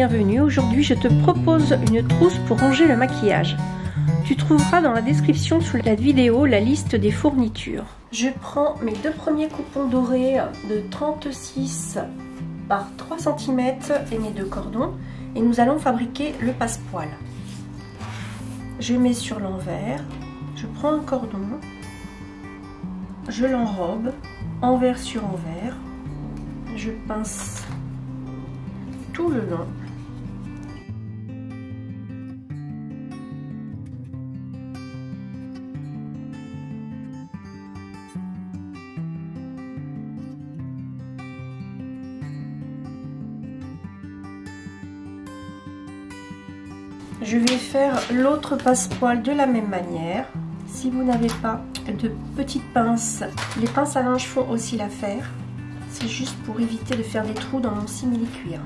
bienvenue. Aujourd'hui je te propose une trousse pour ranger le maquillage. Tu trouveras dans la description sous la vidéo la liste des fournitures. Je prends mes deux premiers coupons dorés de 36 par 3 cm et mes deux cordons et nous allons fabriquer le passepoil. Je mets sur l'envers, je prends un cordon, je l'enrobe envers sur envers, je pince tout le long. Je vais faire l'autre passepoil de la même manière. Si vous n'avez pas de petites pinces, les pinces à linge font aussi l'affaire. C'est juste pour éviter de faire des trous dans mon simili-cuir.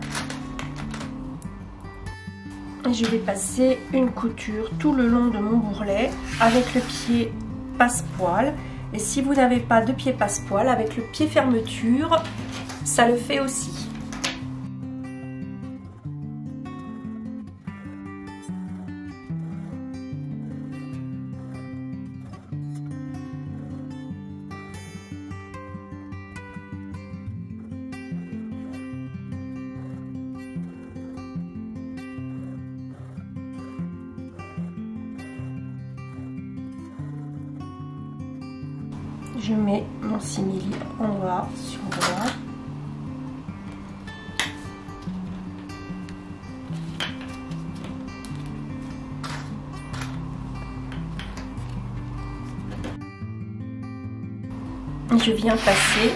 Je vais passer une couture tout le long de mon bourrelet avec le pied passepoil. Et si vous n'avez pas de pied passepoil, avec le pied fermeture, ça le fait aussi. Je mets mon simili endroit sur endroit. Je viens passer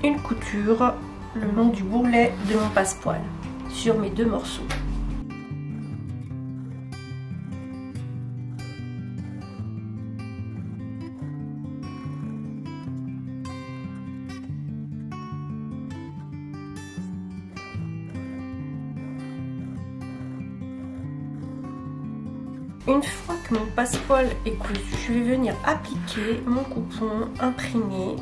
une couture le long du bourrelet de mon passepoil sur mes deux morceaux. Une fois que mon passepoil est cousu, je vais venir appliquer mon coupon imprimé.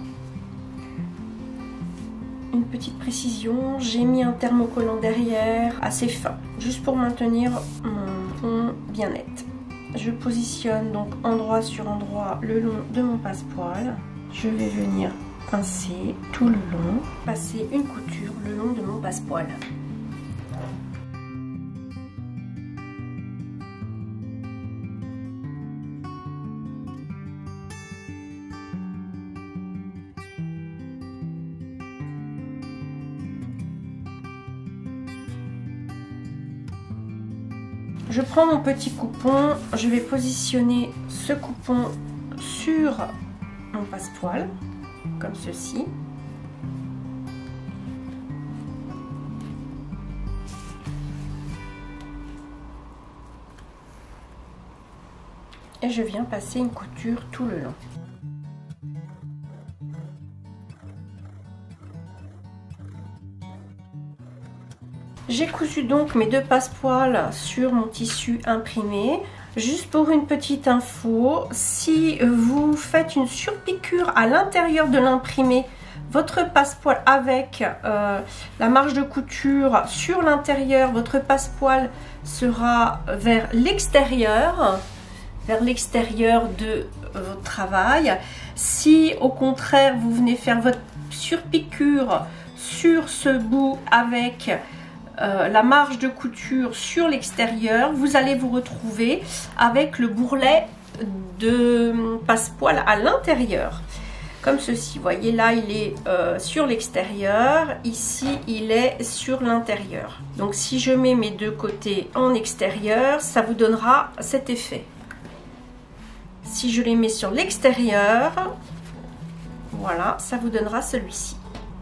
Une petite précision, j'ai mis un thermocollant derrière assez fin, juste pour maintenir mon fond bien net. Je positionne donc endroit sur endroit le long de mon passepoil. Je vais venir pincer tout le long, passer une couture le long de mon passepoil. Je prends mon petit coupon, je vais positionner ce coupon sur mon passepoil, comme ceci. Et je viens passer une couture tout le long. J'ai cousu donc mes deux passepoils sur mon tissu imprimé. Juste pour une petite info, si vous faites une surpiqûre à l'intérieur de l'imprimé, votre passepoil avec la marge de couture sur l'intérieur, votre passepoil sera vers l'extérieur de votre travail. Si au contraire vous venez faire votre surpiqûre sur ce bout avec la marge de couture sur l'extérieur, vous allez vous retrouver avec le bourrelet de passepoil à l'intérieur, comme ceci. Vous voyez là, il est sur l'extérieur, ici il est sur l'intérieur. Donc si je mets mes deux côtés en extérieur, ça vous donnera cet effet. Si je les mets sur l'extérieur, voilà, ça vous donnera celui-ci.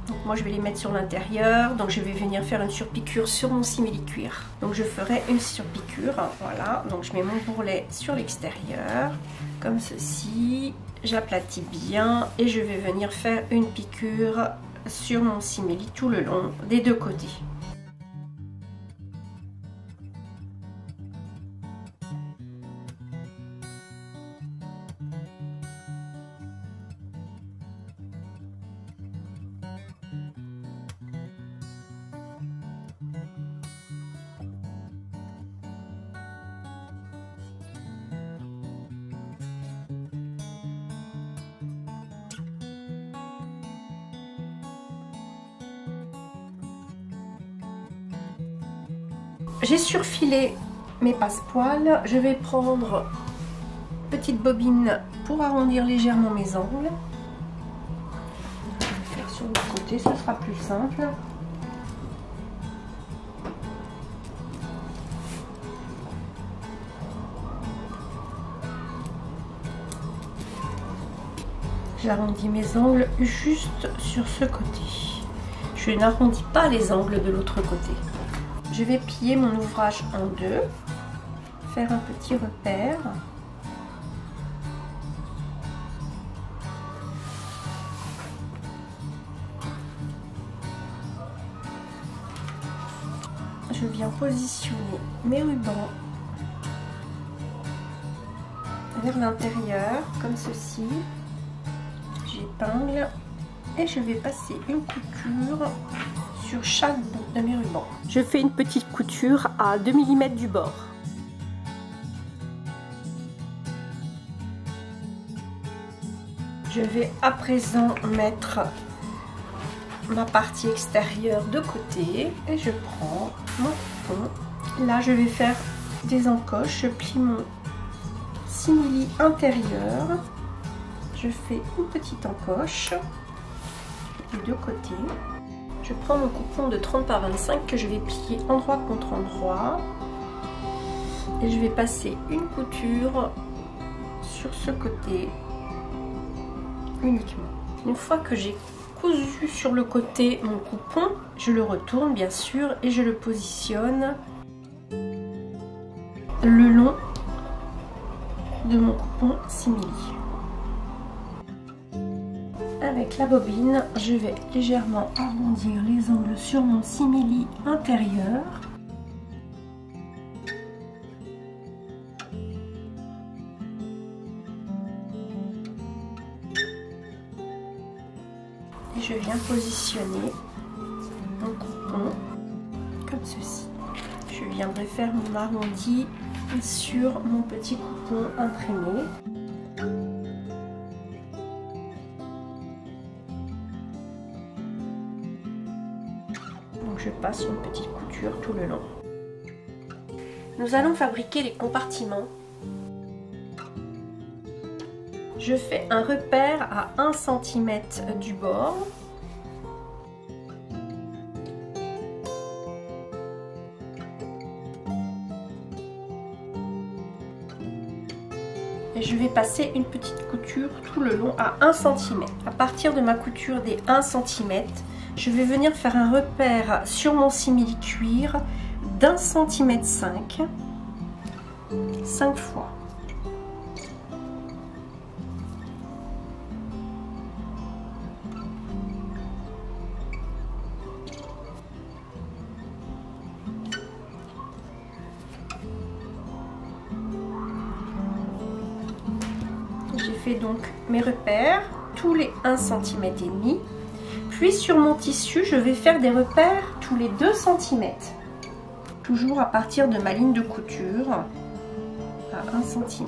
Donc moi je vais les mettre sur l'intérieur, donc je vais venir faire une surpiqûre sur mon simili-cuir. Donc je ferai une surpiqûre, voilà, donc je mets mon bourrelet sur l'extérieur, comme ceci, j'aplatis bien et je vais venir faire une piqûre sur mon simili tout le long des deux côtés. j'ai surfilé mes passepoils. Je vais prendre une petite bobine pour arrondir légèrement mes angles. Je vais le faire sur le côté, ce sera plus simple. J'arrondis mes angles juste sur ce côté. Je n'arrondis pas les angles de l'autre côté. Je vais plier mon ouvrage en deux, faire un petit repère. Je viens positionner mes rubans vers l'intérieur, comme ceci. J'épingle et je vais passer une couture sur chaque bout de mes rubans. Je fais une petite couture à 2 mm du bord. Je vais à présent mettre ma partie extérieure de côté et je prends mon coupon. Là je vais faire des encoches, je plie mon simili intérieur. Je fais une petite encoche des deux côtés. Je prends mon coupon de 30 par 25 que je vais plier endroit contre endroit. Et je vais passer une couture sur ce côté uniquement. Une fois que j'ai cousu sur le côté mon coupon, je le retourne bien sûr et je le positionne le long de mon coupon simili. Avec la bobine, je vais légèrement arrondir les angles sur mon simili intérieur. Et je viens positionner mon coupon comme ceci. Je viendrai faire mon arrondi sur mon petit coupon imprimé. Je passe une petite couture tout le long. Nous allons fabriquer les compartiments. Je fais un repère à 1 cm du bord. Et je vais passer une petite couture tout le long à 1 cm. À partir de ma couture des 1 cm, je vais venir faire un repère sur mon simili cuir d'1 cm 5 fois. J'ai fait donc mes repères tous les 1 cm et demi. Puis sur mon tissu, je vais faire des repères tous les 2 cm. Toujours à partir de ma ligne de couture à 1 cm.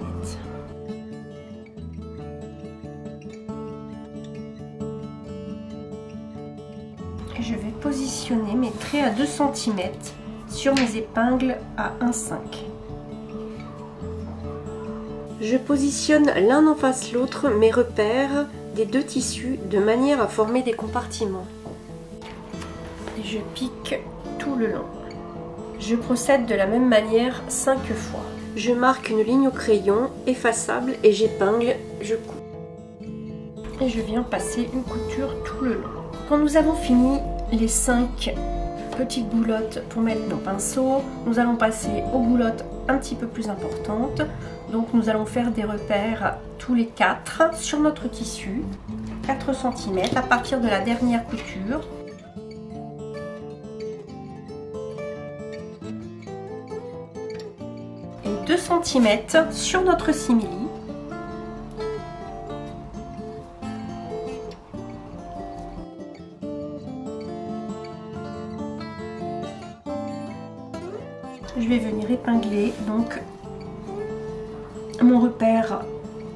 Et je vais positionner mes traits à 2 cm sur mes épingles à 1,5. Je positionne l'un en face l'autre mes repères des deux tissus de manière à former des compartiments. Et je pique tout le long. Je procède de la même manière 5 fois. Je marque une ligne au crayon effaçable et j'épingle, je couds. Et je viens passer une couture tout le long. Quand nous avons fini les 5 petites boulottes pour mettre nos pinceaux, nous allons passer aux boulottes un petit peu plus importantes. Donc nous allons faire des repères tous les 4 sur notre tissu, 4 cm à partir de la dernière couture. Et 2 cm sur notre simili. Je vais venir épingler donc mon repère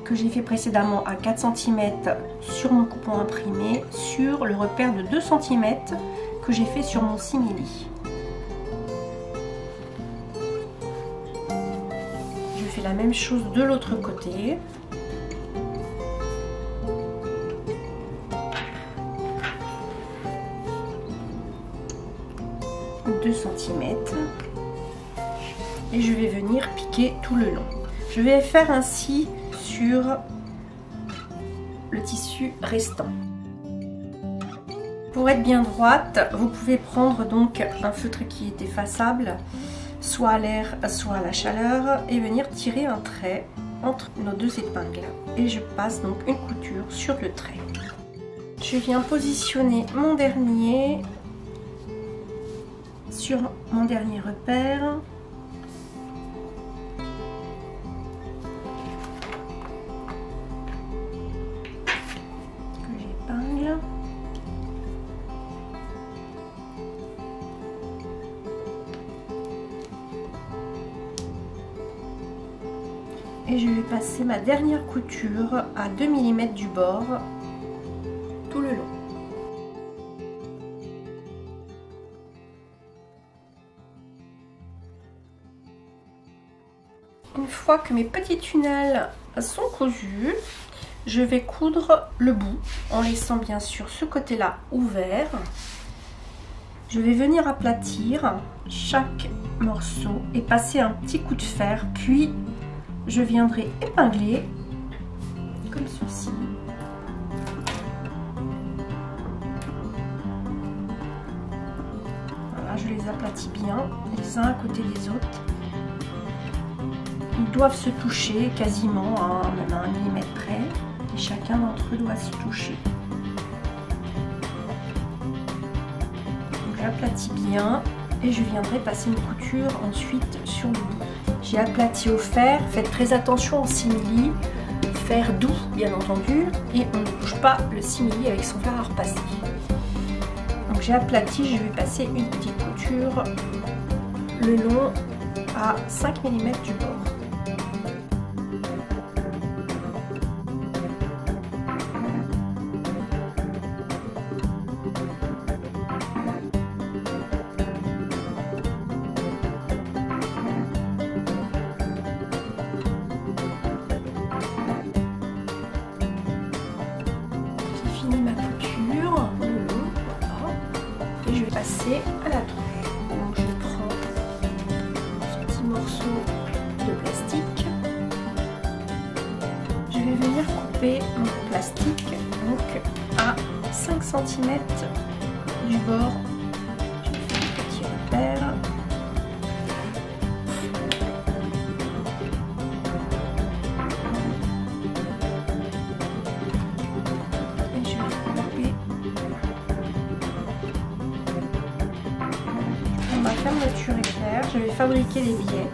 que j'ai fait précédemment à 4 cm sur mon coupon imprimé sur le repère de 2 cm que j'ai fait sur mon simili. fais la même chose de l'autre côté. ,2 cm. Et je vais venir piquer tout le long. Je vais faire ainsi sur le tissu restant. Pour être bien droite, vous pouvez prendre donc un feutre qui est effaçable, soit à l'air, soit à la chaleur, et venir tirer un trait entre nos deux épingles. Et je passe donc une couture sur le trait. Je viens positionner mon dernier sur mon dernier repère. Que j'épingle. Et je vais passer ma dernière couture à 2 mm du bord tout le long. Une fois que mes petits tunnels sont cousus, je vais coudre le bout en laissant bien sûr ce côté-là ouvert. Je vais venir aplatir chaque morceau et passer un petit coup de fer, puis je viendrai épingler comme ceci. Voilà, je les aplatis bien, les uns à côté des autres. Ils doivent se toucher quasiment même à 1 mm près, et chacun d'entre eux doit se toucher. J'aplatis bien et je viendrai passer une couture ensuite sur le bout. J'ai aplati au fer, faites très attention au simili, fer doux bien entendu, et on ne bouge pas le simili avec son fer à repasser. Donc j'ai aplati, je vais passer une petite couture le long à 5 mm du bord. Ma couture le long, voilà. Et je vais passer à la trousse. Donc je prends ce petit morceau de plastique, je vais venir couper mon plastique donc à 5 cm du bord. Je fais un petit repère. Ma fermeture éclair, je vais fabriquer les billets.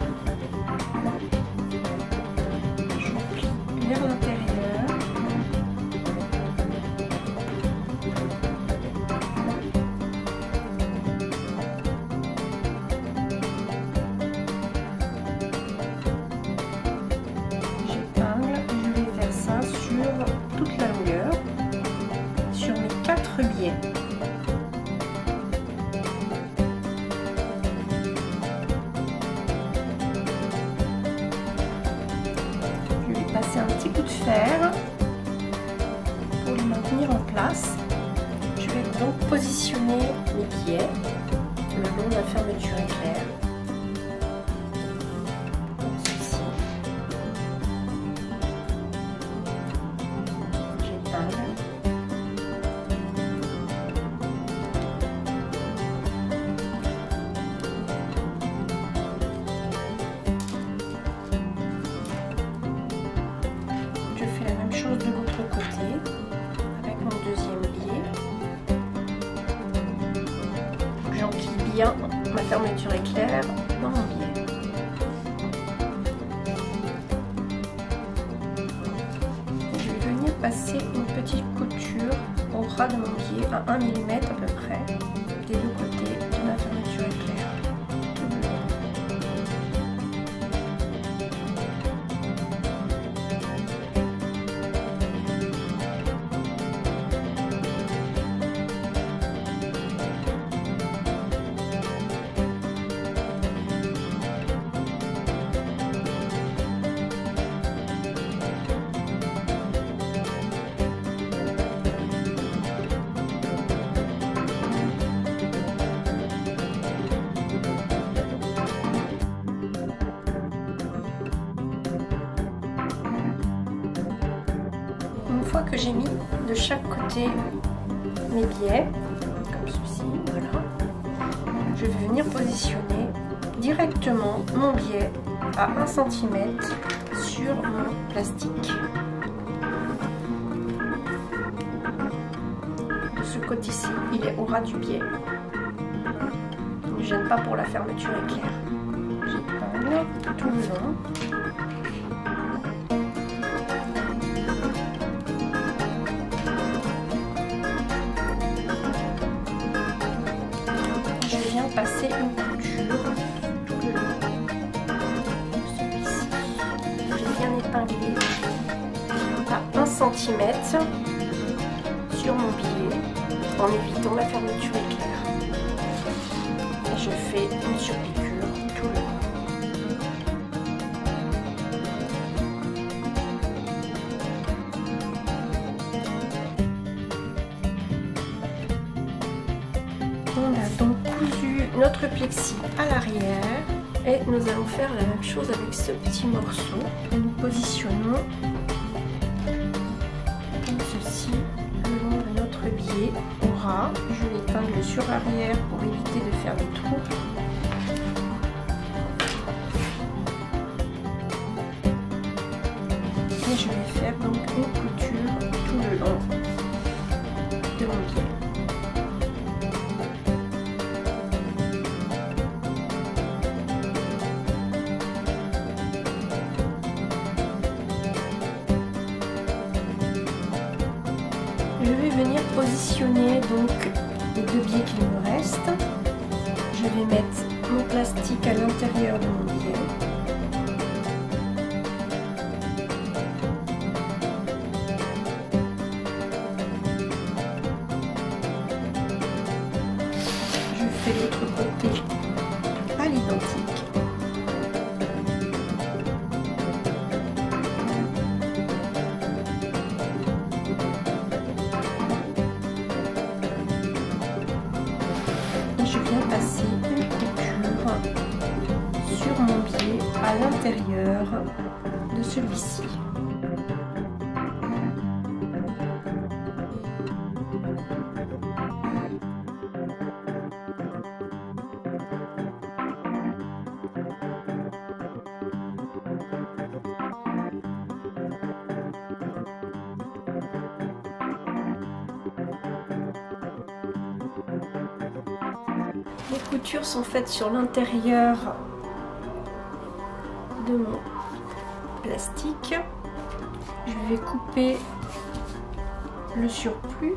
Je plie vers l'intérieur. J'épingle et je vais faire ça sur toute la longueur, sur mes 4 billets. Passer un petit coup de fer pour les maintenir en place. Je vais donc positionner mes billets le long de la fermeture éclair. Comme ceci. J'épingle. De l'autre côté avec mon deuxième billet. J'empile bien ma fermeture éclair dans mon billet. Je vais venir passer une petite couture au ras de mon billet à 1 mm à peu près des deux côtés de ma fermeture éclair. fois que j'ai mis de chaque côté mes biais, comme ceci, voilà, je vais venir positionner directement mon biais à 1 cm sur mon plastique. De ce côté-ci, il est au ras du biais. Ne me gêne pas pour la fermeture éclair. J'épingle tout le long. Je viens passer une couture tout le long de celui-ci. Je viens épingler à 1 cm sur mon billet en évitant la fermeture éclair. Et je fais une surpiqûre tout le long. On a donc cousu notre plexi à l'arrière et nous allons faire la même chose avec ce petit morceau. Nous positionnons comme ceci le long de notre biais au ras. Je l'épingle sur l'arrière pour éviter de faire des trous. Et je vais faire donc une couture tout le long de mon biais. Je vais venir positionner donc les 2 biais qu'il me reste. Je vais mettre mon plastique à l'intérieur de mon biais. Je fais l'autre côté à l'identique. Je viens passer une couture sur mon biais à l'intérieur de celui-ci. Les coutures sont faites sur l'intérieur de mon plastique. Je vais couper le surplus.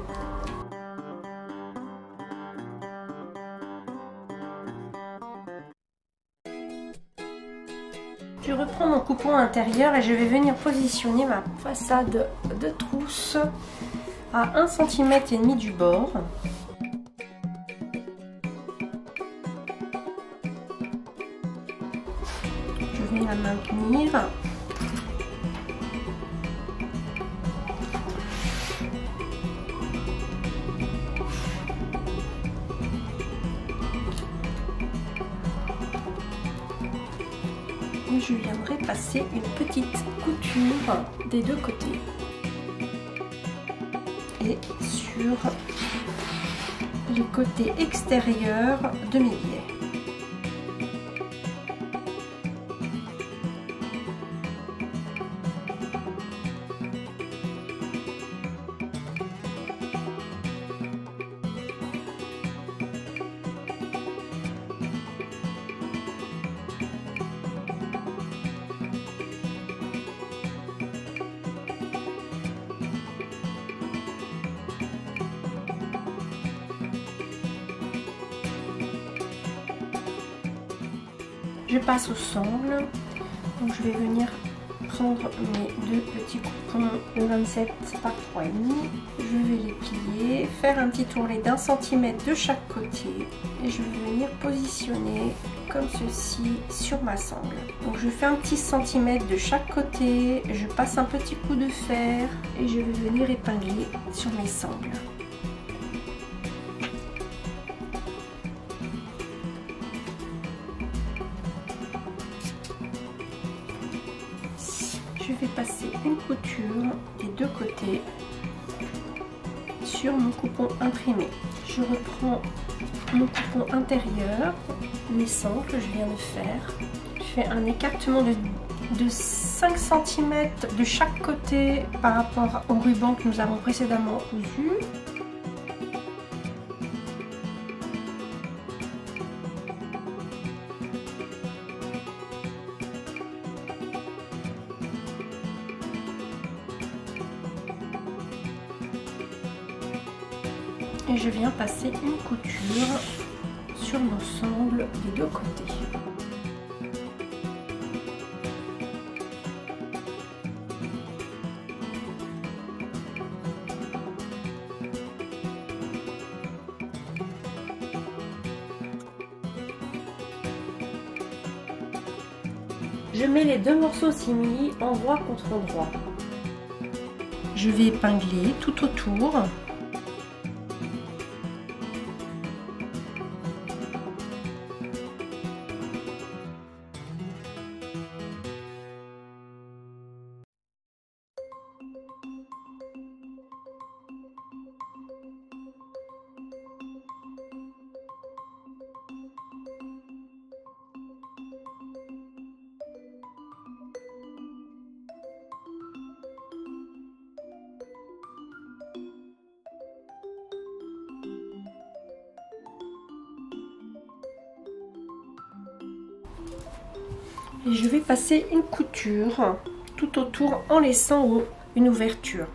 Je reprends mon coupon intérieur et je vais venir positionner ma façade de trousse à 1,5 cm du bord. Je vais la maintenir. Et je viendrai passer une petite couture des 2 côtés et sur les côtés extérieurs de mes biais. Je passe au sangle, donc je vais venir prendre mes 2 petits coupons de 27 par 3,5. Je vais les plier, faire un petit tourné d'1 cm de chaque côté et je vais venir positionner comme ceci sur ma sangle. Donc je fais un petit centimètre de chaque côté, je passe un petit coup de fer et je vais venir épingler sur mes sangles. Je vais passer une couture des 2 côtés sur mon coupon imprimé. Je reprends mon coupon intérieur, naissant que je viens de faire. Je fais un écartement de 5 cm de chaque côté par rapport au ruban que nous avons précédemment cousu. Et je viens passer une couture sur l'ensemble des deux côtés. Je mets les deux morceaux simili endroit contre endroit. Je vais épingler tout autour. Et je vais passer une couture tout autour en laissant une ouverture.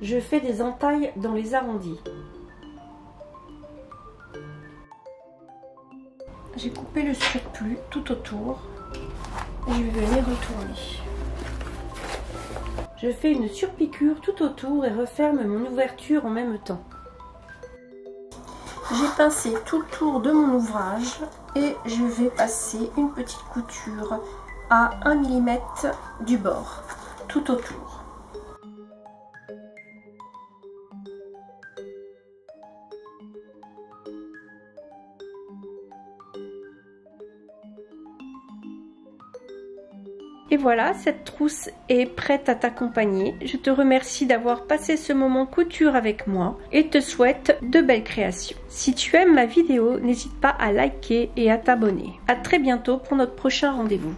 Je fais des entailles dans les arrondis. J'ai coupé le surplus tout autour et je vais venir retourner. Je fais une surpiqûre tout autour et referme mon ouverture en même temps. J'ai pincé tout le tour de mon ouvrage et je vais passer une petite couture à 1 mm du bord tout autour. Et voilà, cette trousse est prête à t'accompagner. Je te remercie d'avoir passé ce moment couture avec moi et te souhaite de belles créations. Si tu aimes ma vidéo, n'hésite pas à liker et à t'abonner. À très bientôt pour notre prochain rendez-vous.